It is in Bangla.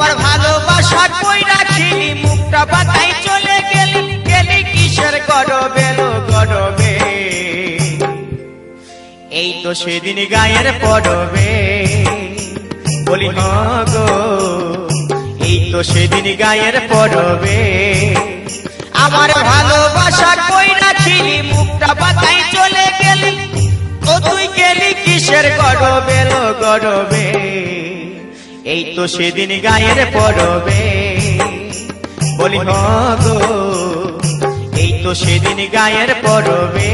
আমার ভালোবাসা কই রাখিলি মুখটা বাঁকাই চলে গেলি গেলি কিসের গরবে লো গরবে এই তো সেদিন গায়ের পরবে বলি গো এই তো সেদিন গায়ের পরবে আমার ভালোবাসা কই রাখিলি মুখটা বাঁকাই চলে গেলি ও তুই গেলি কিসের গরবে লো গরবে এই তো সেদিন গায়ের পরবে বলি গো এই তো সেদিন গায়ের পরবে